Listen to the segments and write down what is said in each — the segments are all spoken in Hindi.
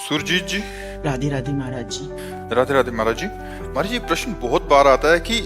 सुरजीत जी। राधे राधे महाराज जी। राधे राधे महाराज जी। महाराज जी, प्रश्न बहुत बार आता है कि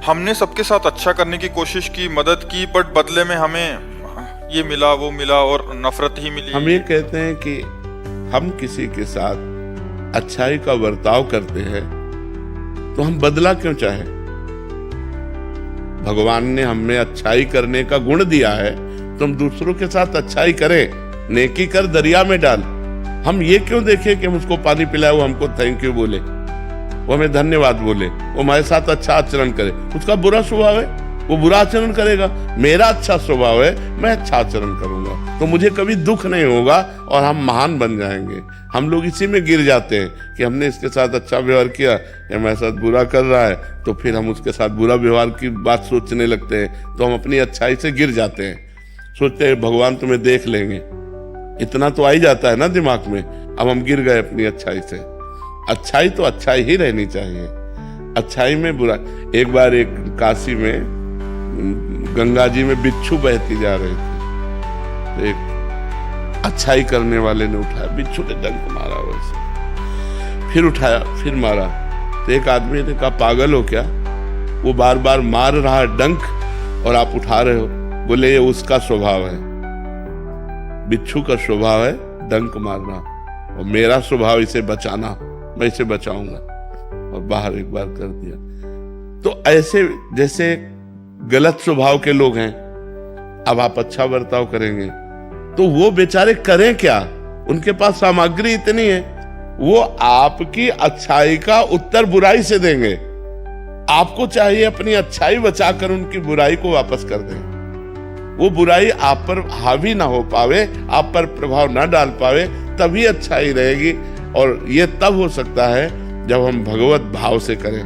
हमने सबके साथ अच्छा करने की कोशिश की, मदद की, बट बदले में हमें ये मिला वो मिला और नफरत ही मिली। हम ये कहते हैं कि हम किसी के साथ अच्छाई का बर्ताव करते हैं तो हम बदला क्यों चाहें? भगवान ने हमें अच्छाई करने का गुण दिया है तो हम दूसरों के साथ अच्छाई करें। नेकी कर दरिया में डाल। हम ये क्यों देखें कि हम उसको पानी पिलाए, वो हमको थैंक यू बोले, वो हमें धन्यवाद बोले, वो हमारे साथ अच्छा आचरण करे। उसका बुरा स्वभाव है, वो बुरा आचरण करेगा। मेरा अच्छा स्वभाव है, मैं अच्छा आचरण करूंगा तो मुझे कभी दुख नहीं होगा और हम महान बन जाएंगे। हम लोग इसी में गिर जाते हैं कि हमने इसके साथ अच्छा व्यवहार किया, या हमारे साथ बुरा कर रहा है, तो फिर हम उसके साथ बुरा व्यवहार की बात सोचने लगते हैं, तो हम अपनी अच्छाई से गिर जाते हैं। सोचते हैं भगवान तुम्हें देख लेंगे, इतना तो आ ही जाता है ना दिमाग में। अब हम गिर गए अपनी अच्छाई से। अच्छाई तो अच्छाई ही रहनी चाहिए, अच्छाई में बुरा। एक बार एक काशी में गंगा जी में बिच्छू बहती जा रही थी, तो एक अच्छाई करने वाले ने उठाया, बिच्छू ने डंक मारा वैसे, फिर उठाया, फिर मारा। तो एक आदमी ने कहा पागल हो क्या, वो बार बार मार रहा है डंक और आप उठा रहे हो। बोले ये उसका स्वभाव है, बिच्छू का स्वभाव है डंक मारना, और मेरा स्वभाव इसे बचाना, मैं इसे बचाऊंगा। और बाहर एक बार कर दिया। तो ऐसे जैसे गलत स्वभाव के लोग हैं, अब आप अच्छा बर्ताव करेंगे तो वो बेचारे करें क्या? उनके पास सामग्री इतनी है, वो आपकी अच्छाई का उत्तर बुराई से देंगे। आपको चाहिए अपनी अच्छाई बचाकर उनकी बुराई को वापस कर दें। वो बुराई आप पर हावी ना हो पावे, आप पर प्रभाव ना डाल पावे, तभी अच्छाई रहेगी। और ये तब हो सकता है जब हम भगवत भाव से करें।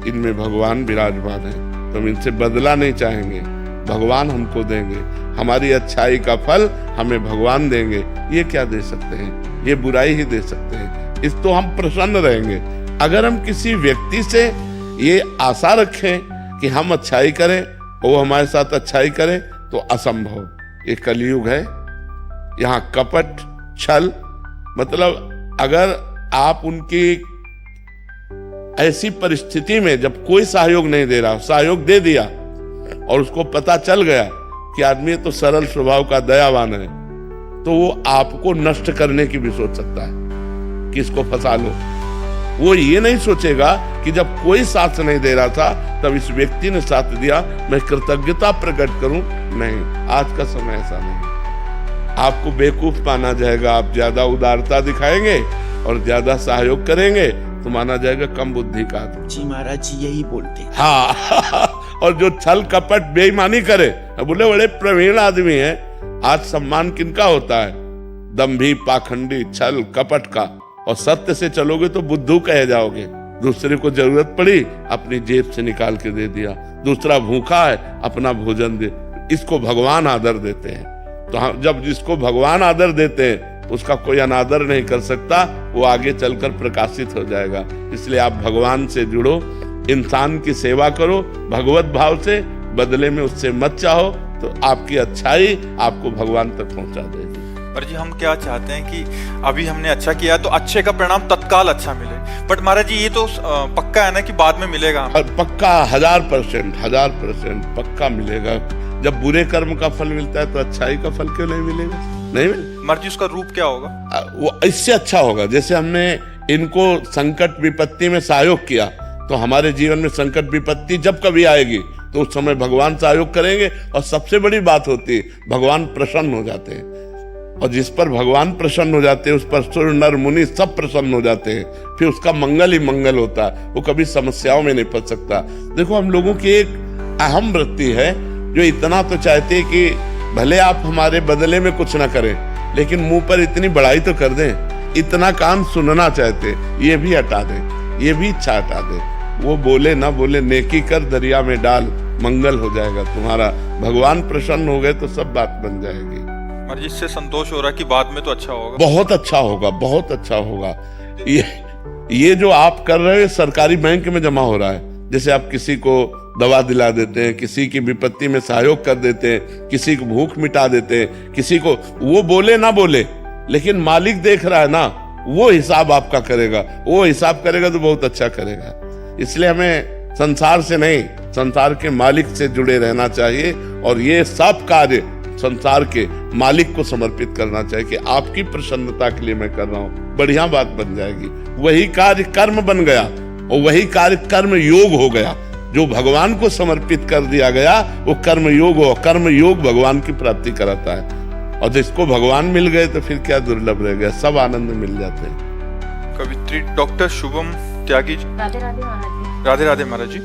इनमें भगवान विराजमान है, तो हम इनसे बदला नहीं चाहेंगे, भगवान हमको देंगे। हमारी अच्छाई का फल हमें भगवान देंगे। ये क्या दे सकते हैं? ये बुराई ही दे सकते हैं। इस तो हम प्रसन्न रहेंगे। अगर हम किसी व्यक्ति से ये आशा रखें कि हम अच्छाई करें, वो हमारे साथ अच्छाई करें, तो असंभव। ये कलयुग है, यहाँ कपट छल, मतलब अगर आप उनकी ऐसी परिस्थिति में जब कोई सहयोग नहीं दे रहा, सहयोग दे दिया और उसको पता चल गया कि आदमी तो सरल स्वभाव का दयावान है, तो वो आपको नष्ट करने की भी सोच सकता है कि इसको फंसा लो। वो ये नहीं सोचेगा कि जब कोई साथ नहीं दे रहा था तब इस व्यक्ति ने साथ दिया, मैं कृतज्ञता प्रकट करूं। नहीं, आज का समय ऐसा नहीं। आपको बेवकूफ माना जाएगा। आप ज्यादा उदारता दिखाएंगे और ज्यादा सहयोग करेंगे तो माना जाएगा कम बुद्धि का आदमी। जी महाराज जी यही बोलते हैं। हाँ और जो छल कपट बेईमानी करे, बोले बड़े प्रवीण आदमी हैं। आज सम्मान किनका होता है? दंभी, पाखंडी, छल कपट का। और सत्य से चलोगे तो बुद्धू कहे जाओगे। दूसरे को जरूरत पड़ी, अपनी जेब से निकाल के दे दिया। दूसरा भूखा है, अपना भोजन दे। इसको भगवान आदर देते हैं। तो हम जब जिसको भगवान आदर देते हैं उसका कोई अनादर नहीं कर सकता, वो आगे चलकर प्रकाशित हो जाएगा। इसलिए आप भगवान से जुड़ो, इंसान की सेवा करो भगवत भाव से, बदले में उससे मत चाहो, तो आपकी अच्छाई आपको भगवान तक पहुंचा देगी। पर जी हम क्या चाहते हैं कि अभी हमने अच्छा किया तो अच्छे का परिणाम तत्काल अच्छा मिले, बट महाराज जी ये तो पक्का है ना कि बाद में मिलेगा? पक्का 1000% पक्का मिलेगा। जब बुरे कर्म का फल मिलता है तो अच्छाई का फल क्यों नहीं मिलेगा? नहीं मिलेगा। महाराज जी उसका रूप क्या होगा? वो इससे अच्छा होगा। जैसे हमने इनको संकट विपत्ति में सहयोग किया, तो हमारे जीवन में संकट विपत्ति जब कभी आएगी तो उस समय भगवान सहयोग करेंगे। और सबसे बड़ी बात होती है, भगवान प्रसन्न हो जाते हैं। और जिस पर भगवान प्रसन्न हो जाते हैं उस पर सुर नर मुनि सब प्रसन्न हो जाते हैं। फिर उसका मंगल ही मंगल होता है, वो कभी समस्याओं में नहीं फंस सकता। देखो हम लोगों की एक अहम वृत्ति है जो इतना तो चाहते हैं कि भले आप हमारे बदले में कुछ ना करें, लेकिन मुंह पर इतनी बड़ाई तो कर दें। इतना कान सुनना चाहते, ये भी हटा दें, ये भी इच्छा हटा दें। वो बोले ना बोले, नेकी कर दरिया में डाल, मंगल हो जाएगा तुम्हारा। भगवान प्रसन्न हो गए तो सब बात बन जाएगी। महाराज इससे संतोष हो रहा है कि बाद में तो अच्छा होगा? बहुत अच्छा होगा, बहुत अच्छा होगा। ये जो आप कर रहे हैं सरकारी बैंक में जमा हो रहा है। जैसे आप किसी को दवा दिला देते हैं, किसी की विपत्ति में सहयोग कर देते हैं, किसी को भूख मिटा देते हैं, किसी को, वो बोले ना बोले लेकिन मालिक देख रहा है ना, वो हिसाब आपका करेगा, वो हिसाब करेगा तो बहुत अच्छा करेगा। इसलिए हमें संसार से नहीं, संसार के मालिक से जुड़े रहना चाहिए और ये सब कार्य संसार के मालिक को समर्पित करना चाहिए कि आपकी प्रसन्नता के लिए मैं कर रहा हूं, बढ़िया बात बन जाएगी। वही कार्य कर्म बन गया और वही कार्य कर्म योग हो गया। जो भगवान को समर्पित कर दिया गया वो कर्म योग हो, कर्म योग भगवान की प्राप्ति कराता है। और जिसको भगवान मिल गए तो फिर क्या दुर्लभ रह गया, सब आनंद मिल जाते हैं। कवित्री डॉक्टर शुभम त्यागी जी। राधे राधे महाराज जी। राधे राधे महाराज जी।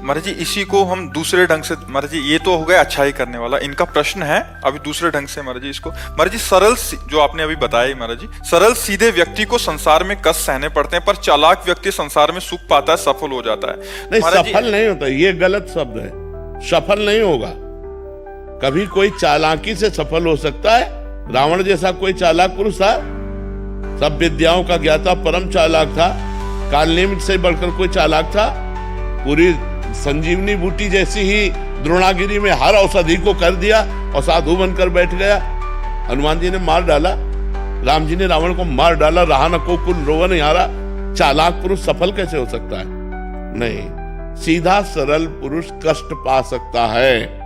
महाराज जी, इसी को हम दूसरे ढंग से, महाराज जी ये तो हो गया अच्छाई करने वाला, इनका प्रश्न है अभी दूसरे ढंग से महाराज जी इसको। महाराज जी सरल जो आपने अभी बताया महाराज जी, सरल सीधे व्यक्ति को संसार में कष्ट सहने पड़ते हैं पर चालाक व्यक्ति संसार में सुख पाता है, सफल हो जाता है। नहीं, महाराज जी, सफल नहीं होता, ये गलत शब्द है। सफल नहीं होगा कभी। कोई चालाकी से सफल हो सकता है। रावण जैसा कोई चालाक पुरुष था, सब विद्याओं का ज्ञाता, परम चालाक था। कालनेमित से बढ़कर कोई चालाक था? पूरी संजीवनी बूटी जैसी ही द्रोणागिरी में हर औषधि को कर दिया और साधु बनकर बैठ गया। हनुमान जी ने मार डाला, राम जी ने रावण को मार डाला, रहा न को कुल रोवन यारा। चालाक पुरुष सफल कैसे हो सकता है? नहीं, सीधा सरल पुरुष कष्ट पा सकता है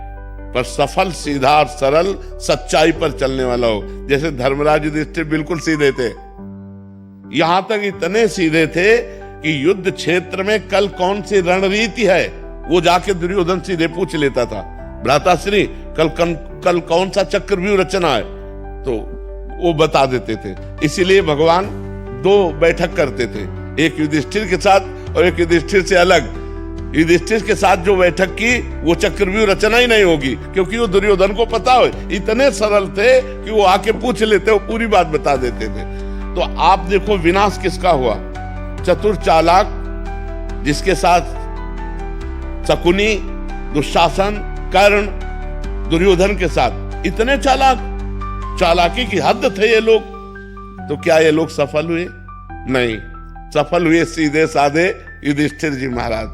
पर सफल सीधा और सरल सच्चाई पर चलने वाला हो। जैसे धर्मराज युधिष्ठिर बिल्कुल सीधे थे, यहां तक इतने सीधे थे कि युद्ध क्षेत्र में कल कौन सी रणनीति है वो जाके दुर्योधन सीधे पूछ लेता था। भ्राताश्री कल कौन सा चक्रव्यूह रचना है, तो वो बता देते थे। इसीलिए भगवान दो बैठक करते थे, एक युधिष्ठिर के साथ और एक युधिष्ठिर से अलग। युधिष्ठिर के साथ जो बैठक की वो चक्रव्यूह रचना ही नहीं होगी, क्योंकि वो दुर्योधन को पता हो। इतने सरल थे कि वो आके पूछ लेते, वो पूरी बात बता देते थे। तो आप देखो विनाश किसका हुआ? चतुर चालाक, जिसके साथ शकुनी, दुशासन, कर्ण, दुर्योधन के साथ इतने चालाकी की हद थे ये लोग। तो क्या ये लोग सफल हुए? नहीं, सफल हुए सीधे साधे युधिष्ठिर जी महाराज,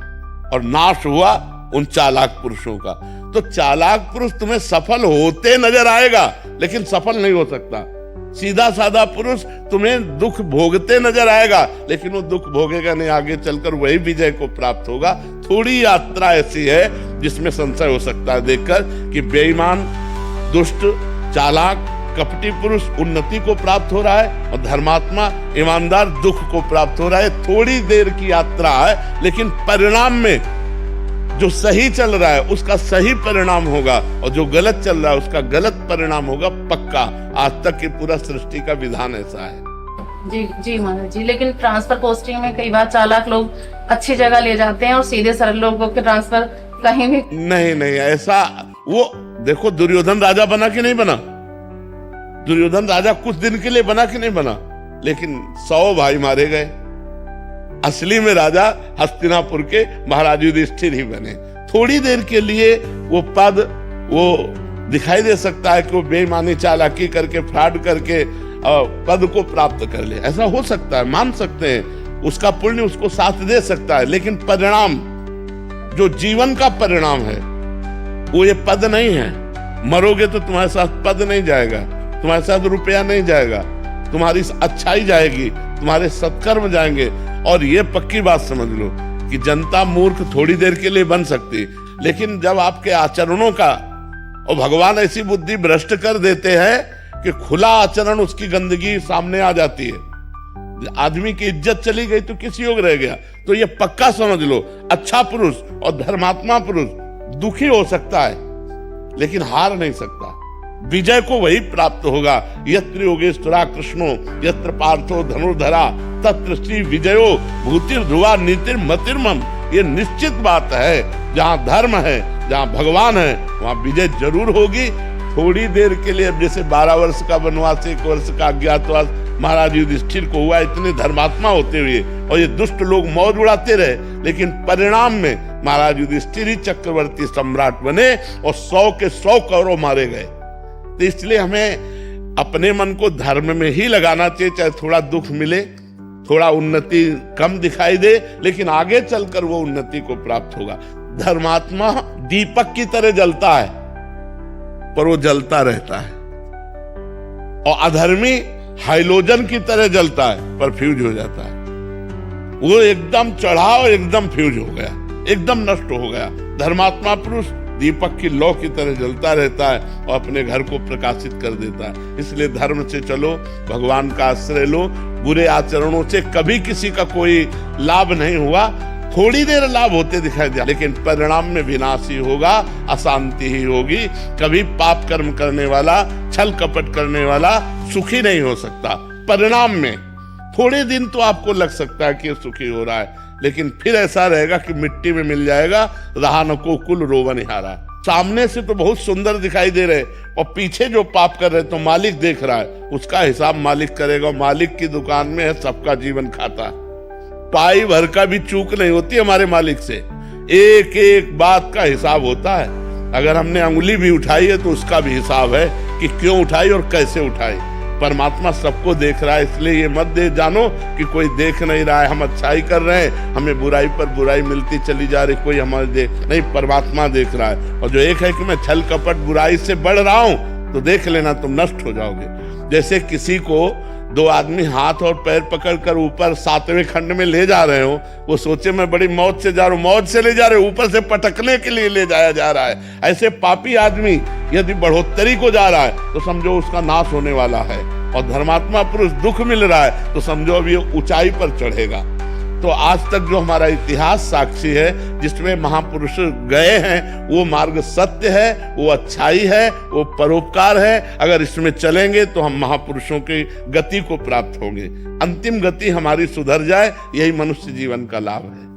और नाश हुआ उन चालाक पुरुषों का। तो चालाक पुरुष तुम्हें सफल होते नजर आएगा लेकिन सफल नहीं हो सकता। सीधा साधा पुरुष तुम्हें दुख भोगते नजर आएगा लेकिन वो दुख भोगेगा नहीं, आगे चलकर वही विजय को प्राप्त होगा। थोड़ी यात्रा ऐसी है जिसमें संशय हो सकता है देखकर कि बेईमान, दुष्ट, चालाक, कपटी पुरुष उन्नति को प्राप्त हो रहा है और धर्मात्मा, ईमानदार दुख को प्राप्त हो रहा है। थोड़ी देर की यात्रा है लेकिन परिणाम में जो सही चल रहा है उसका सही परिणाम होगा और जो गलत चल रहा है उसका गलत परिणाम होगा पक्का। आज तक की पूरा सृष्टि का विधान ऐसा है। जी जी महाराज जी, लेकिन ट्रांसफर पोस्टिंग में कई बार चालाक लोग अच्छी जगह ले जाते हैं और सीधे सरल लोगों के ट्रांसफर कहीं भी नहीं ऐसा। वो देखो दुर्योधन राजा बना कि नहीं बना? दुर्योधन राजा कुछ दिन के लिए बना कि नहीं बना, लेकिन 100 भाई मारे गए। असली में राजा हस्तिनापुर के महाराज युधिष्ठिर ही बने। थोड़ी देर के लिए वो पद वो दिखाई दे सकता है कि वो बेईमानी चालाकी करके फ्रॉड करके पद को प्राप्त कर ले, ऐसा हो सकता है, मान सकते हैं, उसका पुण्य उसको साथ दे सकता है। लेकिन परिणाम, जो जीवन का परिणाम है वो ये पद नहीं है। मरोगे तो तुम्हारे साथ पद नहीं जाएगा, तुम्हारे साथ रुपया नहीं जाएगा, तुम्हारी अच्छाई जाएगी, तुम्हारे सत्कर्म जाएंगे। और ये पक्की बात समझ लो कि जनता मूर्ख थोड़ी देर के लिए बन सकती, लेकिन जब आपके आचरणों का, और भगवान ऐसी बुद्धि भ्रष्ट कर देते हैं कि खुला आचरण उसकी गंदगी सामने आ जाती है। आदमी की इज्जत चली गई तो किस योग रह गया? तो ये पक्का समझ लो, अच्छा पुरुष और धर्मात्मा पुरुष दुखी हो सकता है लेकिन हार नहीं सकता। विजय को वही प्राप्त होगा। यत्र योगेश्वरा कृष्णो यत्र पार्थो धनुर्धरा तत्र श्री विजयो भूतिर ध्रुवा नीतिर मतिर्मम। ये निश्चित बात है, जहां धर्म है, जहां भगवान है, वहां विजय जरूर होगी। थोड़ी देर के लिए, अब जैसे 12 वर्ष का वनवास, 1 वर्ष का अज्ञातवास महाराज युधिष्ठिर को हुआ, इतने धर्मात्मा होते हुए, और ये दुष्ट लोग मौज उड़ाते रहे, लेकिन परिणाम में महाराज युधिष्ठिर ही चक्रवर्ती सम्राट बने और 100 के 100 कौरव मारे गए। तो इसलिए हमें अपने मन को धर्म में ही लगाना चाहिए, चाहे थोड़ा दुख मिले, थोड़ा उन्नति कम दिखाई दे, लेकिन आगे चलकर वो उन्नति को प्राप्त होगा। धर्मात्मा दीपक की तरह जलता है पर वो जलता रहता है, और अधर्मी हाइलोजन की तरह जलता है पर फ्यूज हो जाता है। वो एकदम चढ़ा और एकदम फ्यूज हो गया, एकदम नष्ट हो गया। धर्मात्मा पुरुष दीपक की लौ की तरह जलता रहता है और अपने घर को प्रकाशित कर देता है। इसलिए धर्म से चलो, भगवान का आश्रय लो। बुरे आचरणों से कभी किसी का कोई लाभ नहीं हुआ, थोड़ी देर लाभ होते दिखाई दिया, लेकिन परिणाम में विनाश ही होगा, अशांति ही होगी। कभी पाप कर्म करने वाला, छल कपट करने वाला सुखी नहीं हो सकता। परिणाम में थोड़े दिन तो आपको लग सकता है कि सुखी हो रहा है, लेकिन फिर ऐसा रहेगा कि मिट्टी में मिल जाएगा, रहा न को कुल रोवन हारा। सामने से तो बहुत सुंदर दिखाई दे रहे और पीछे जो पाप कर रहे तो मालिक देख रहा है, उसका हिसाब मालिक करेगा। मालिक की दुकान में है, सबका जीवन खाता है। पाई भर का भी चूक नहीं होती हमारे मालिक से, एक एक बात का हिसाब होता है। अगर हमने अंगुली भी उठाई है तो उसका भी हिसाब है कि क्यों उठाई और कैसे उठाई। परमात्मा सबको देख रहा है, इसलिए ये मत दे जानो कि कोई देख नहीं रहा है, हम अच्छाई कर रहे हैं, हमें बुराई पर बुराई मिलती चली जा रही, कोई हमारे देख नहीं। परमात्मा देख रहा है। और जो एक है कि मैं छल कपट बुराई से बढ़ रहा हूं, तो देख लेना तुम नष्ट हो जाओगे। जैसे किसी को दो आदमी हाथ और पैर पकड़कर ऊपर 7वें खंड में ले जा रहे हो, वो सोचे मैं बड़ी मौज से जा रहा हूं, मौज से ले जा रहे हो, ऊपर से पटकने के लिए ले जाया जा रहा है। ऐसे पापी आदमी यदि बढ़ोतरी को जा रहा है तो समझो उसका नाश होने वाला है, और धर्मात्मा पुरुष दुख मिल रहा है तो समझो अभी ऊंचाई पर चढ़ेगा। तो आज तक जो हमारा इतिहास साक्षी है, जिसमें महापुरुष गए हैं, वो मार्ग सत्य है, वो अच्छाई है, वो परोपकार है। अगर इसमें चलेंगे तो हम महापुरुषों की गति को प्राप्त होंगे। अंतिम गति हमारी सुधर जाए, यही मनुष्य जीवन का लाभ है।